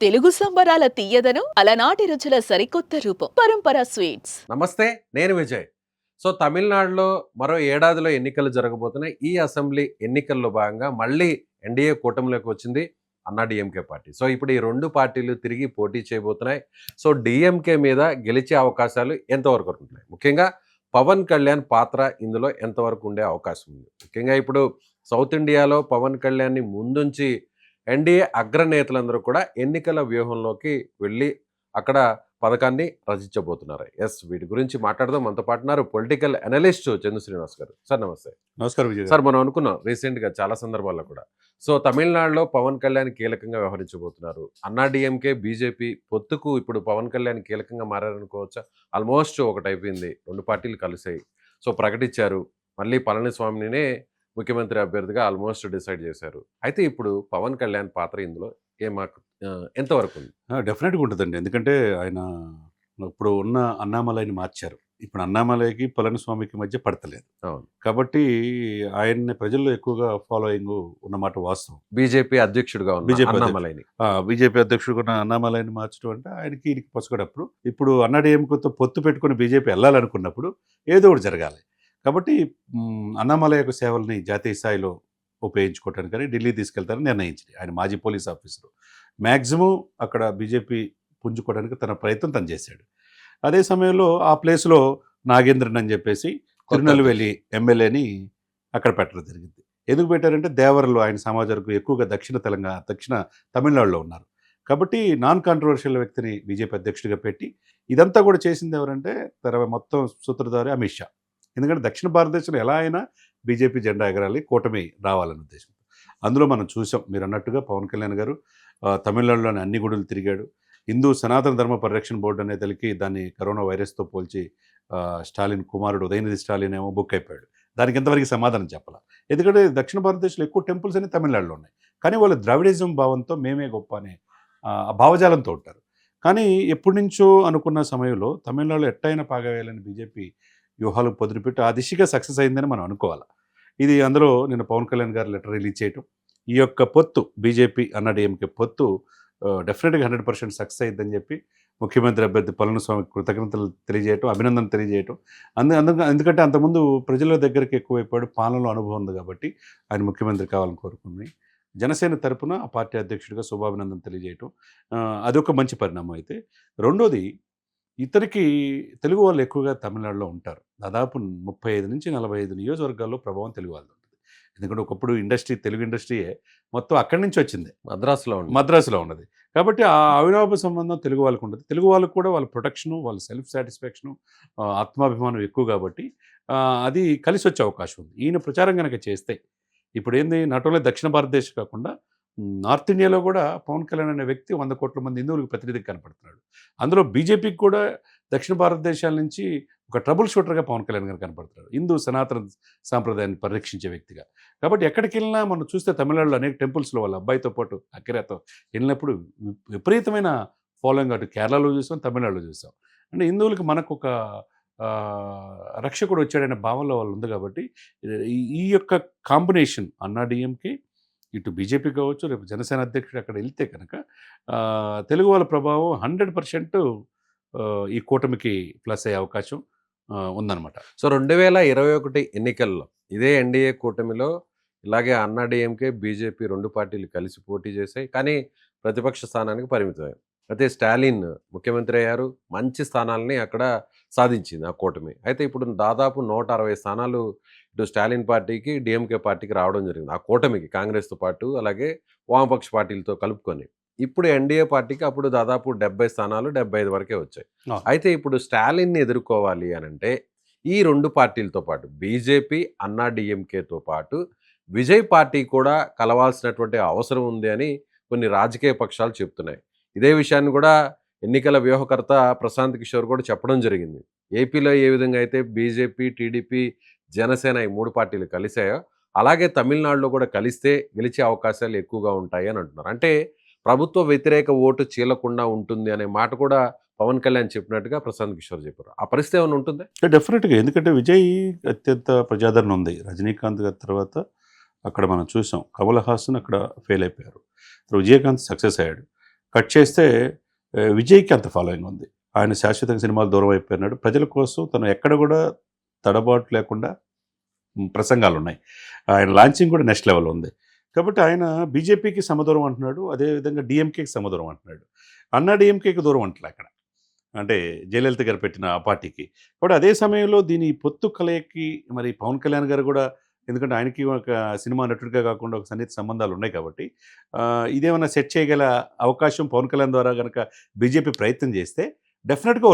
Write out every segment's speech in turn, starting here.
తెలుగు సంబరాల తీయదనం అలనాటి రుచుల సరికొత్త రూపం పరంపర స్వీట్స్. నమస్తే. నేను విజయ్. సో, తమిళనాడులో మరో ఏడాదిలో ఎన్నికలు జరగబోతున్నాయి. ఈ అసెంబ్లీ ఎన్నికల్లో భాగంగా మళ్ళీ ఎన్డీఏ కూటమిలోకి వచ్చింది అన్నా డీఎంకే పార్టీ. సో, ఇప్పుడు ఈ 2 పార్టీలు తిరిగి పోటీ చేయబోతున్నాయి. సో, డీఎంకే మీద గెలిచే అవకాశాలు ఎంతవరకు ఉంటున్నాయి? ముఖ్యంగా పవన్ కళ్యాణ్ పాత్ర ఇందులో ఎంతవరకు ఉండే అవకాశం ఉంది? ముఖ్యంగా ఇప్పుడు సౌత్ ఇండియాలో పవన్ కళ్యాణ్‌ని ముందుంచి ఎన్డీఏ అగ్రనేతలందరూ కూడా ఎన్నికల వ్యూహంలోకి వెళ్ళి అక్కడ పథకాన్ని రచించబోతున్నారు. వీటి గురించి మాట్లాడదాం. మనతో పాటు ఉన్నారు పొలిటికల్ అనలిస్ట్ చందు శ్రీనివాస్ గారు. సార్ నమస్తే. నమస్కారం విజయ్ గారు. సార్, మనం అనుకున్నాం రీసెంట్గా చాలా సందర్భాల్లో కూడా. సో, తమిళనాడులో పవన్ కళ్యాణ్ కీలకంగా వ్యవహరించబోతున్నారు. అన్నా డీఎంకే బీజేపీ పొత్తుకు ఇప్పుడు పవన్ కళ్యాణ్ కీలకంగా మారారనుకోవచ్చా? ఆల్మోస్ట్ ఒకటి అయిపోయింది, 2 పార్టీలు కలిసాయి. సో, ప్రకటించారు. మళ్ళీ పళనిస్వామినే ముఖ్యమంత్రి అభ్యర్థిగా ఆల్మోస్ట్ డిసైడ్ చేశారు. అయితే ఇప్పుడు పవన్ కళ్యాణ్ పాత్ర ఇందులో ఎంతవరకు ఉంది? డెఫినెట్గా ఉంటుందండి. ఎందుకంటే ఆయన ఇప్పుడు ఉన్న అన్నామలైని మార్చారు. ఇప్పుడు అన్నామలైకి పళనిస్వామికి మధ్య పడతలేదు. అవును. కాబట్టి ఆయన్ని ప్రజల్లో ఎక్కువగా ఫాలోయింగ్ ఉన్నమాట వాస్తవం. బీజేపీ అధ్యక్షుడిగా ఉన్న బీజేపీ అన్నామలైని. బీజేపీ అధ్యక్షుడు ఉన్న అన్నామలైని మార్చడం అంటే ఆయనకి ఈయనకి పసుగడప్పుడు ఇప్పుడు అన్నాడీఎంకేతో పొత్తు పెట్టుకుని బీజేపీ వెళ్ళాలనుకున్నప్పుడు ఏదో ఒకటి జరగాలి. కాబట్టి అన్నామలై యొక్క సేవల్ని జాతీయ స్థాయిలో ఉపయోగించుకోవటానికని ఢిల్లీ తీసుకెళ్తారని నిర్ణయించింది. ఆయన మాజీ పోలీస్ ఆఫీసరు. మ్యాక్సిమం అక్కడ బీజేపీ పుంజుకోవడానికి తన ప్రయత్నం తను చేశాడు. అదే సమయంలో ఆ ప్లేస్లో నాగేంద్రన్ అని చెప్పేసి తిరునెల్వేలి ఎమ్మెల్యేని అక్కడ పెట్టడం జరిగింది. ఎందుకు పెట్టారంటే దేవరలో ఆయన సమాజానికి ఎక్కువగా దక్షిణ తమిళనాడులో ఉన్నారు. కాబట్టి నాన్ కాంట్రవర్షియల్ వ్యక్తిని బీజేపీ అధ్యక్షుడిగా పెట్టి ఇదంతా కూడా చేసింది ఎవరంటే మొత్తం సూత్రధారి అమిత్ షా. ఎందుకంటే దక్షిణ భారతదేశంలో ఎలా అయినా బీజేపీ జెండా ఎగరాలి, కూటమి రావాలనే ఉద్దేశం. అందులో మనం చూసాం, మీరు అన్నట్టుగా పవన్ కళ్యాణ్ గారు తమిళనాడులోని అన్ని గుడులు తిరిగాడు. హిందూ సనాతన ధర్మ పరిరక్షణ బోర్డు అనే తెలికి దాన్ని కరోనా వైరస్తో పోల్చి స్టాలిన్ కుమారుడు ఉదయనిధి స్టాలిన్ ఏమో బుక్ అయిపోయాడు. దానికి ఎంతవరకు సమాధానం చెప్పాల. ఎందుకంటే దక్షిణ భారతదేశంలో ఎక్కువ టెంపుల్స్ అన్ని తమిళనాడులో ఉన్నాయి. కానీ వాళ్ళు ద్రావిడిజం భావంతో మేమే గొప్ప అనే భావజాలంతో ఉంటారు. కానీ ఎప్పటి నుంచో అనుకున్న సమయంలో తమిళనాడులో ఎట్టయినా పాగవేయాలని బీజేపీ వ్యూహాలకు పొదిలిపెట్టి ఆ దిశగా సక్సెస్ అయిందని మనం అనుకోవాలి. ఇది అందులో నిన్న పవన్ కళ్యాణ్ గారు లెటర్ రిలీజ్ చేయటం, ఈ యొక్క పొత్తు బీజేపీ అన్నా డీఎంకే పొత్తు డెఫినెట్గా 100% సక్సెస్ అయ్యిద్దని చెప్పి ముఖ్యమంత్రి అభ్యర్థి పళనిస్వామికి కృతజ్ఞతలు తెలియజేయటం, అభినందన తెలియజేయటం. ఎందుకంటే అంతకుముందు ప్రజల దగ్గరికి ఎక్కువైపోయాడు, పాలనలో అనుభవం ఉంది కాబట్టి ఆయన ముఖ్యమంత్రి కావాలని కోరుకుంది. జనసేన తరపున ఆ పార్టీ అధ్యక్షుడిగా శుభాభినందన తెలియజేయటం అదొక మంచి పరిణామం. అయితే రెండోది, ఇతనికి తెలుగు వాళ్ళు ఎక్కువగా తమిళనాడులో ఉంటారు. దాదాపు 35-45 నియోజకవర్గాల్లో ప్రభావం తెలుగు వాళ్ళది ఉంటుంది. ఎందుకంటే ఒకప్పుడు తెలుగు ఇండస్ట్రీయే మొత్తం అక్కడి నుంచి వచ్చింది, మద్రాసులో ఉన్నది. కాబట్టి ఆ అవినాభ సంబంధం తెలుగు వాళ్ళకు ఉంటుంది. తెలుగు వాళ్ళకు కూడా వాళ్ళ ప్రొటెక్షను, వాళ్ళ సెల్ఫ్ సాటిస్ఫాక్షను, ఆత్మాభిమానం ఎక్కువ కాబట్టి అది కలిసి వచ్చే అవకాశం ఉంది. ఈయన ప్రచారం కనుక చేస్తే ఇప్పుడు ఏంది, నాట్ ఓన్లీ దక్షిణ భారతదేశం కాకుండా నార్త్ ఇండియాలో కూడా పవన్ కళ్యాణ్ అనే వ్యక్తి 100 కోట్ల మంది హిందువులకు ప్రతినిధిగా కనపడుతున్నాడు. అందులో బీజేపీకి కూడా దక్షిణ భారతదేశాల నుంచి ఒక ట్రబుల్ షూటర్గా పవన్ కళ్యాణ్ గారు కనపడుతున్నాడు, హిందూ సనాతన సాంప్రదాయాన్ని పరిరక్షించే వ్యక్తిగా. కాబట్టి ఎక్కడికి వెళ్ళినా మనం చూస్తే తమిళనాడులో అనేక టెంపుల్స్లో వాళ్ళ అబ్బాయితో పాటు అకిరాతో వెళ్ళినప్పుడు విపరీతమైన ఫాలోయింగ్ అటు కేరళలో చూసాం, తమిళనాడులో చూసాం. అంటే హిందువులకి మనకు ఒక రక్షకుడు వచ్చాడనే భావనలో వాళ్ళు ఉంది. కాబట్టి ఈ యొక్క కాంబినేషన్ అన్నా డీఎంకే ఇటు బీజేపీ కావచ్చు, రేపు జనసేన అధ్యక్షుడు అక్కడ వెళ్తే కనుక తెలుగు వాళ్ళ ప్రభావం 100% ఈ కూటమికి ప్లస్ అయ్యే అవకాశం ఉందన్నమాట. సో, 2021 ఎన్నికల్లో ఇదే ఎన్డీఏ కూటమిలో ఇలాగే అన్నా డీఎంకే బీజేపీ 2 పార్టీలు కలిసి పోటీ చేశాయి. కానీ ప్రతిపక్ష స్థానానికి పరిమితమయ్యాయి. అయితే స్టాలిన్ ముఖ్యమంత్రి అయ్యారు, మంచి స్థానాలని అక్కడ సాధించింది ఆ కూటమి. అయితే ఇప్పుడు దాదాపు 160 స్థానాలు ఇటు స్టాలిన్ పార్టీకి, డీఎంకే పార్టీకి రావడం జరిగింది. ఆ కూటమికి కాంగ్రెస్తో పాటు అలాగే వామపక్ష పార్టీలతో కలుపుకొని. ఇప్పుడు ఎన్డీఏ పార్టీకి అప్పుడు దాదాపు 70 స్థానాలు, 75 వరకే వచ్చాయి. అయితే ఇప్పుడు స్టాలిన్ని ఎదుర్కోవాలి అనంటే ఈ 2 పార్టీలతో పాటు బీజేపీ, అన్నా డీఎంకేతో పాటు విజయ్ పార్టీ కూడా కలవాల్సినటువంటి అవసరం ఉంది అని కొన్ని రాజకీయ పక్షాలు చెప్తున్నాయి. ఇదే విషయాన్ని కూడా ఎన్నికల వ్యూహకర్త ప్రశాంత్ కిషోర్ కూడా చెప్పడం జరిగింది. ఏపీలో ఏ విధంగా అయితే బీజేపీ, టీడీపీ, జనసేన ఈ 3 పార్టీలు కలిసాయో అలాగే తమిళనాడులో కూడా కలిస్తే గెలిచే అవకాశాలు ఎక్కువగా ఉంటాయి అని అంటున్నారు. అంటే ప్రభుత్వ వ్యతిరేక ఓటు చీలకుండా ఉంటుంది అనే మాట కూడా పవన్ కళ్యాణ్ చెప్పినట్టుగా ప్రశాంత్ కిషోర్ చెప్పారు. ఆ పరిస్థితి ఏమైనా ఉంటుందా? డెఫినెట్గా. ఎందుకంటే విజయ్ అత్యంత ప్రజాదరణ ఉంది. రజనీకాంత్ గారి తర్వాత అక్కడ మనం చూసాం, కమల్ హాసన్ అక్కడ ఫెయిల్ అయిపోయారు. విజయకాంత్ సక్సెస్ అయ్యాడు. కట్ చేస్తే విజయ్కి అంత ఫాలోయింగ్ ఉంది. ఆయన శాశ్వతంగా సినిమాలు దూరం అయిపోయినాడు. ప్రజల కోసం తను ఎక్కడ కూడా తడబాటు లేకుండా ప్రసంగాలున్నాయి. ఆయన లాంచింగ్ కూడా నెక్స్ట్ లెవెల్ ఉంది. కాబట్టి ఆయన బీజేపీకి సమదూరం అంటున్నాడు. అదేవిధంగా డీఎంకేకి సమదూరం అంటున్నాడు. అన్నా డీఎంకేకి దూరం అంటలే అక్కడ. అంటే జయలలిత గారు పెట్టిన ఆ పార్టీకి. కాబట్టి అదే సమయంలో దీని పొత్తు కలయికి మరి పవన్ కళ్యాణ్ గారు కూడా, ఎందుకంటే ఆయనకి ఒక సినిమా నటుడిగా కాకుండా ఒక సన్నిహిత సంబంధాలు ఉన్నాయి కాబట్టి ఇదేమన్నా సెట్ చేయగల అవకాశం పవన్ కళ్యాణ్ ద్వారా కనుక బీజేపీ ప్రయత్నం చేస్తే డెఫినెట్గా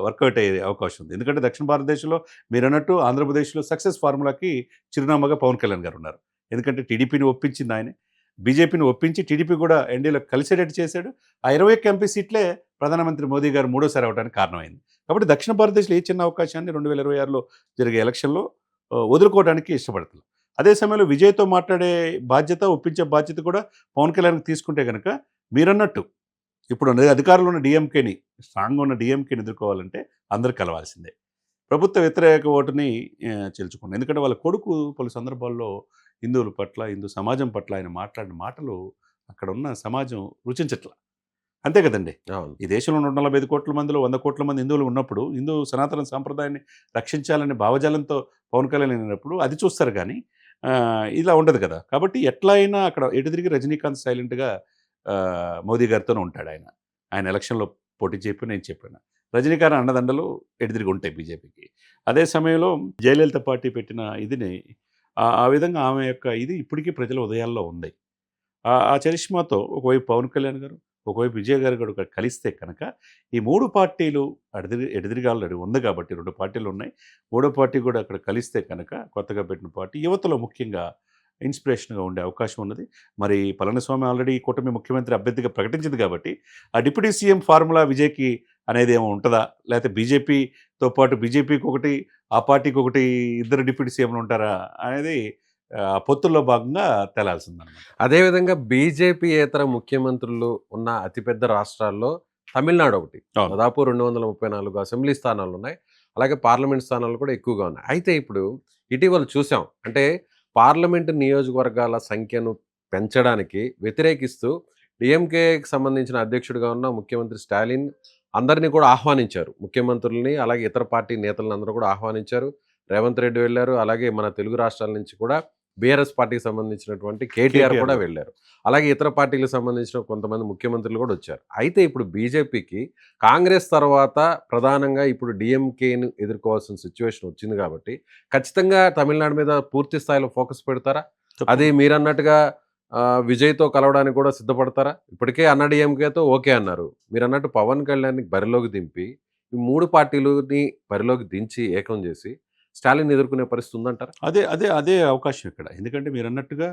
వర్కౌట్ అయ్యే అవకాశం ఉంది. ఎందుకంటే దక్షిణ భారతదేశంలో మీరు అన్నట్టు ఆంధ్రప్రదేశ్లో సక్సెస్ ఫార్ములాకి చిరునామాగా పవన్ కళ్యాణ్ గారు ఉన్నారు. ఎందుకంటే టీడీపీని ఒప్పించింది ఆయనే, బీజేపీని ఒప్పించి టీడీపీ కూడా ఎన్డీఏలో కలిసేటట్టు చేశాడు. ఆ 21 ఎంపీ సీట్లే ప్రధానమంత్రి మోదీ గారు మూడోసారి అవడానికి కారణమైంది. కాబట్టి దక్షిణ భారతదేశంలో ఏ చిన్న అవకాశాన్ని 2026లో జరిగే ఎలక్షన్లో వదులుకోవడానికి ఇష్టపడుతున్నారు. అదే సమయంలో విజయ్తో మాట్లాడే బాధ్యత, ఒప్పించే బాధ్యత కూడా పవన్ కళ్యాణ్కి తీసుకుంటే కనుక మీరన్నట్టు ఇప్పుడు అధికారంలో ఉన్న డిఎంకేని, స్ట్రాంగ్గా ఉన్న డిఎంకేని ఎదుర్కోవాలంటే అందరూ కలవాల్సిందే. ప్రభుత్వ వ్యతిరేక ఓటుని చీల్చుకోండి. ఎందుకంటే వాళ్ళ కొడుకు పలు సందర్భాల్లో హిందువుల పట్ల, హిందూ సమాజం పట్ల ఆయన మాట్లాడిన మాటలు అక్కడ ఉన్న సమాజం రుచించట్ల. అంతే కదండి. అవును. ఈ దేశంలో 145 కోట్ల మందిలో 100 కోట్ల మంది హిందువులు ఉన్నప్పుడు హిందూ సనాతన సాంప్రదాయాన్ని రక్షించాలనే భావజాలంతో పవన్ కళ్యాణ్ అయినప్పుడు అది చూస్తారు కానీ ఇలా ఉండదు కదా. కాబట్టి ఎట్లా అయినా అక్కడ ఎటు తిరిగి రజనీకాంత్ సైలెంట్గా మోదీ గారితోనే ఉంటాడు ఆయన. ఆయన ఎలక్షన్లో పోటీ చెప్పి నేను చెప్పాను. రజనీకాంత్ అండదండలు ఎటుదిరిగి ఉంటాయి బీజేపీకి. అదే సమయంలో జయలలిత పార్టీ పెట్టిన ఇదిని ఆ విధంగా ఆమె యొక్క ఇది ఇప్పటికీ ప్రజల ఉదయాల్లో ఉంది. ఆ చరిష్మాతో ఒకవైపు పవన్ కళ్యాణ్ గారు, ఒకవైపు విజయ్ గారు కూడా కలిస్తే కనుక ఈ 3 పార్టీలు ఎడదిరిగాళ్ళు ఉంది కాబట్టి 2 పార్టీలు ఉన్నాయి. 3వ పార్టీ కూడా అక్కడ కలిస్తే కనుక కొత్తగా పెట్టిన పార్టీ యువతలో ముఖ్యంగా ఇన్స్పిరేషన్గా ఉండే అవకాశం ఉన్నది. మరి పళనిస్వామి ఆల్రెడీ కూటమి ముఖ్యమంత్రి అభ్యర్థిగా ప్రకటించింది కాబట్టి ఆ డిప్యూటీ సీఎం ఫార్ములా విజయ్కి అనేది ఏమో ఉంటుందా, లేకపోతే బీజేపీతో పాటు బీజేపీకి ఒకటి, ఆ పార్టీకి ఒకటి, ఇద్దరు డిప్యూటీ సీఎంలు ఉంటారా అనేది పొత్తుల్లో భాగంగా తేలాల్సిందన్నమాట. అదేవిధంగా బీజేపీయేతర ముఖ్యమంత్రులు ఉన్న అతిపెద్ద రాష్ట్రాల్లో తమిళనాడు ఒకటి. అవును. దాదాపు 234 అసెంబ్లీ స్థానాలు ఉన్నాయి. అలాగే పార్లమెంట్ స్థానాలు కూడా ఎక్కువగా ఉన్నాయి. అయితే ఇప్పుడు ఇటీవల చూసాం, అంటే పార్లమెంటు నియోజకవర్గాల సంఖ్యను పెంచడానికి వ్యతిరేకిస్తూ డిఎంకేకి సంబంధించిన అధ్యక్షుడిగా ఉన్న ముఖ్యమంత్రి స్టాలిన్ అందరినీ కూడా ఆహ్వానించారు. ముఖ్యమంత్రుల్ని అలాగే ఇతర పార్టీ నేతలను అందరూ కూడా ఆహ్వానించారు. రేవంత్ రెడ్డి వెళ్ళారు. అలాగే మన తెలుగు రాష్ట్రాల నుంచి కూడా బీఆర్ఎస్ పార్టీకి సంబంధించినటువంటి కేటీఆర్ కూడా వెళ్ళారు. అలాగే ఇతర పార్టీలకు సంబంధించిన కొంతమంది ముఖ్యమంత్రులు కూడా వచ్చారు. అయితే ఇప్పుడు బీజేపీకి కాంగ్రెస్ తర్వాత ప్రధానంగా ఇప్పుడు డిఎంకేని ఎదుర్కోవాల్సిన సిచ్యువేషన్ వచ్చింది కాబట్టి ఖచ్చితంగా తమిళనాడు మీద పూర్తి స్థాయిలో ఫోకస్ పెడతారా? అది మీరన్నట్టుగా విజయ్తో కలవడానికి కూడా సిద్ధపడతారా? ఇప్పటికే అన్నా డిఎంకేతో ఓకే అన్నారు. మీరు అన్నట్టు పవన్ కళ్యాణ్ని బరిలోకి దింపి ఈ 3 పార్టీలని బరిలోకి దించి ఏకం చేసి స్టాలిన్ ఎదుర్కొనే పరిస్థితి ఉందంటారా? అదే అవకాశం ఇక్కడ. ఎందుకంటే మీరు అన్నట్టుగా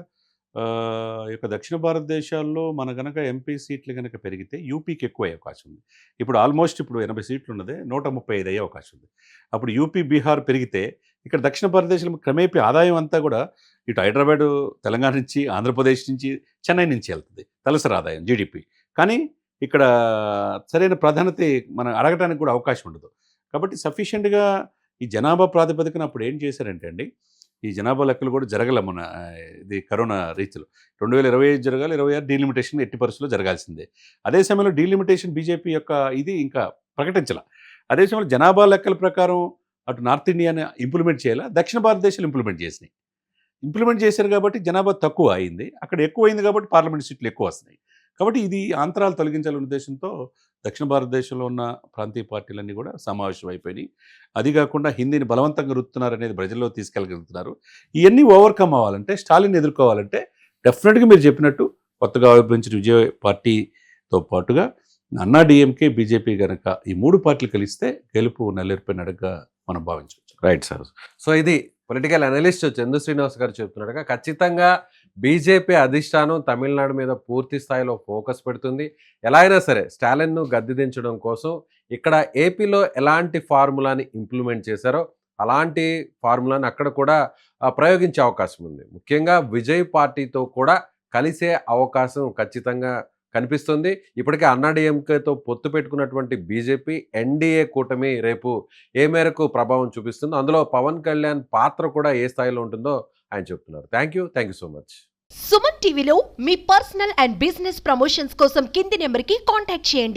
ఈ యొక్క దక్షిణ భారతదేశాల్లో మన గనక ఎంపీ సీట్లు కనుక పెరిగితే యూపీకి ఎక్కువ అయ్యే అవకాశం ఉంది. ఇప్పుడు ఆల్మోస్ట్ ఇప్పుడు 80 సీట్లు ఉన్నదే 135 అయ్యే అవకాశం ఉంది. అప్పుడు యూపీ, బీహార్ పెరిగితే ఇక్కడ దక్షిణ భారతదేశంలో క్రమేపీ ఆదాయం అంతా కూడా ఇటు హైదరాబాదు, తెలంగాణ నుంచి, ఆంధ్రప్రదేశ్ నుంచి, చెన్నై నుంచి వెళ్తుంది తలసరి ఆదాయం జీడిపి. కానీ ఇక్కడ సరైన ప్రాధాన్యత మనం అడగటానికి కూడా అవకాశం ఉండదు. కాబట్టి సఫిషియెంట్గా ఈ జనాభా ప్రాతిపదికన అప్పుడు ఏం చేశారంటే అండి, ఈ జనాభా లెక్కలు కూడా జరగల మన ఇది కరోనా రీతిలో 2025 జరగాలి, 26 డీలిమిటేషన్ ఎట్టి పరిస్థితుల్లో జరగాల్సిందే. అదే సమయంలో డీలిమిటేషన్ బీజేపీ యొక్క ఇది ఇంకా ప్రకటించాల. అదే సమయంలో జనాభా లెక్కల ప్రకారం అటు నార్త్ ఇండియాని ఇంప్లిమెంట్ చేయాలా, దక్షిణ భారతదేశంలో ఇంప్లిమెంట్ చేశారు కాబట్టి జనాభా తక్కువ అయింది, అక్కడ ఎక్కువ అయింది కాబట్టి పార్లమెంట్ సీట్లు ఎక్కువ వస్తున్నాయి. కాబట్టి ఇది అంతరాలు తొలగించాలనే ఉద్దేశంతో దక్షిణ భారతదేశంలో ఉన్న ప్రాంతీయ పార్టీలన్నీ కూడా సమావేశం అయిపోయినాయి. అది కాకుండా హిందీని బలవంతంగా రుతున్నారు అనేది ప్రజల్లో తీసుకెళ్ళగలుగుతున్నారు. ఇవన్నీ ఓవర్కమ్ అవ్వాలంటే, స్టాలిన్ ఎదుర్కోవాలంటే డెఫినెట్గా మీరు చెప్పినట్టు కొత్తగా ఆవిర్భవించిన విజయ్ పార్టీతో పాటుగా అన్నా డిఎంకే, బీజేపీ కనుక ఈ 3 పార్టీలు కలిస్తే గెలుపు నల్లేరుపై నడకగా మనం భావించవచ్చు. Right sir. సో ఇది పొలిటికల్ అనలిస్ట్ చందు శ్రీనివాస్ గారు చెప్తున్నట్టుగా ఖచ్చితంగా బీజేపీ అధిష్టానం తమిళనాడు మీద పూర్తి స్థాయిలో ఫోకస్ పెడుతుంది. ఎలా అయినా సరే స్టాలిన్ను గద్దె దించడం కోసం ఇక్కడ ఏపీలో ఎలాంటి ఫార్ములాని ఇంప్లిమెంట్ చేశారో అలాంటి ఫార్ములాని అక్కడ కూడా ప్రయోగించే అవకాశం ఉంది. ముఖ్యంగా విజయ్ పార్టీతో కూడా కలిసే అవకాశం ఖచ్చితంగా కనిపిస్తుంది. ఇప్పటికే అన్నా డిఎంకేతో పొత్తు పెట్టుకున్నటువంటి బీజేపీ ఎన్డీఏ కూటమి రేపు ఏ మేరకు ప్రభావం చూపిస్తుందో, అందులో పవన్ కళ్యాణ్ పాత్ర కూడా ఏ స్థాయిలో ఉంటుందో ఆయన చెప్తున్నారు. Thank you so much. Suman టీవీలో మీ పర్సనల్ అండ్ బిజినెస్ ప్రమోషన్స్ కోసం కింది నెంబర్కి కాంటాక్ట్ చేయండి.